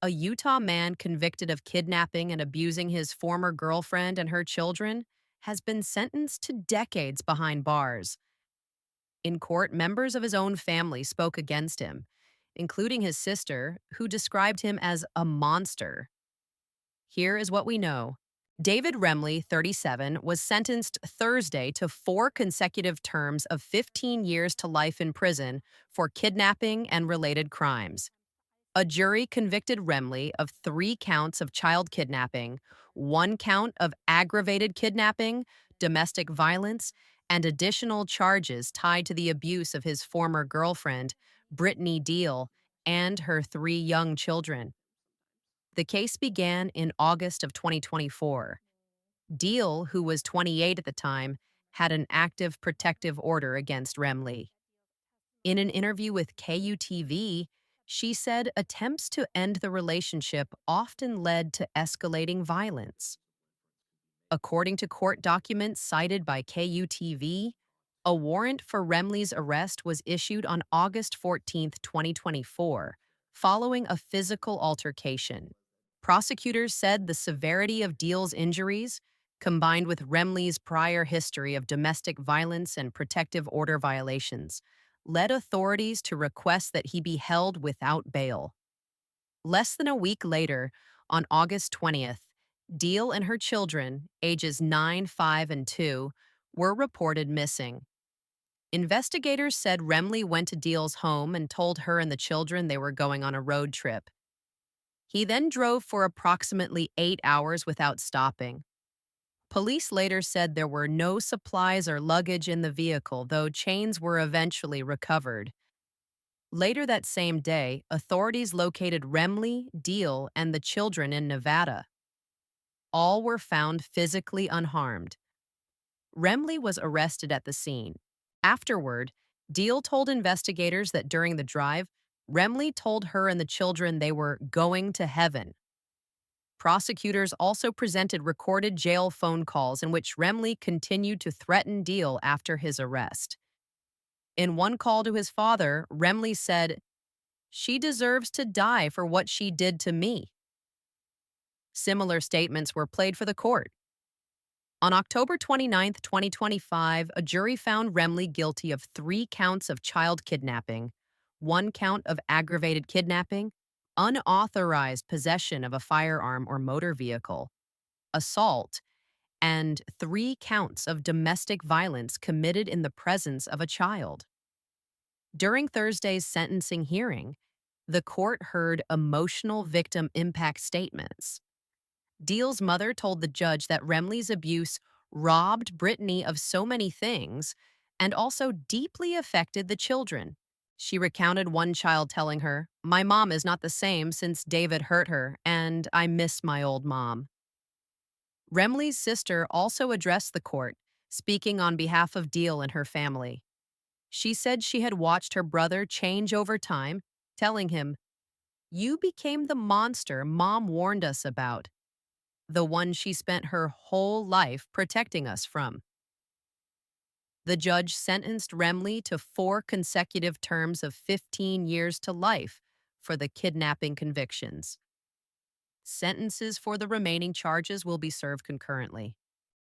A Utah man convicted of kidnapping and abusing his former girlfriend and her children has been sentenced to decades behind bars. In court, members of his own family spoke against him, including his sister, who described him as a monster. Here is what we know. David Remley, 37, was sentenced Thursday to 4 consecutive terms of 15 years to life in prison for kidnapping and related crimes. A jury convicted Remley of 3 counts of child kidnapping, 1 count of aggravated kidnapping, domestic violence, and additional charges tied to the abuse of his former girlfriend, Brittany Deal, and her 3 young children. The case began in August of 2024. Deal, who was 28 at the time, had an active protective order against Remley. In an interview with KUTV, she said attempts to end the relationship often led to escalating violence. According to court documents cited by KUTV, a warrant for Remley's arrest was issued on August 14, 2024, following a physical altercation. Prosecutors said the severity of Deal's injuries, combined with Remley's prior history of domestic violence and protective order violations, led authorities to request that he be held without bail. Less than a week later, on August 20th, Deal and her children, ages 9, 5, and 2, were reported missing. Investigators said Remley went to Deal's home and told her and the children they were going on a road trip. He then drove for approximately 8 hours without stopping. Police later said there were no supplies or luggage in the vehicle, though chains were eventually recovered. Later that same day, authorities located Remley, Deal, and the children in Nevada. All were found physically unharmed. Remley was arrested at the scene. Afterward, Deal told investigators that during the drive, Remley told her and the children they were going to heaven. Prosecutors also presented recorded jail phone calls in which Remley continued to threaten Deal after his arrest. In one call to his father, Remley said, "She deserves to die for what she did to me." Similar statements were played for the court. On October 29, 2025, a jury found Remley guilty of 3 counts of child kidnapping, 1 count of aggravated kidnapping, unauthorized possession of a firearm or motor vehicle, assault, and 3 counts of domestic violence committed in the presence of a child. During Thursday's sentencing hearing, the court heard emotional victim impact statements. Deal's mother told the judge that Remley's abuse robbed Brittany of so many things and also deeply affected the children. She recounted one child telling her, "My mom is not the same since David hurt her, and I miss my old mom." Remley's sister also addressed the court, speaking on behalf of Deal and her family. She said she had watched her brother change over time, telling him, "You became the monster Mom warned us about, the one she spent her whole life protecting us from." The judge sentenced Remley to 4 consecutive terms of 15 years to life for the kidnapping convictions. Sentences for the remaining charges will be served concurrently.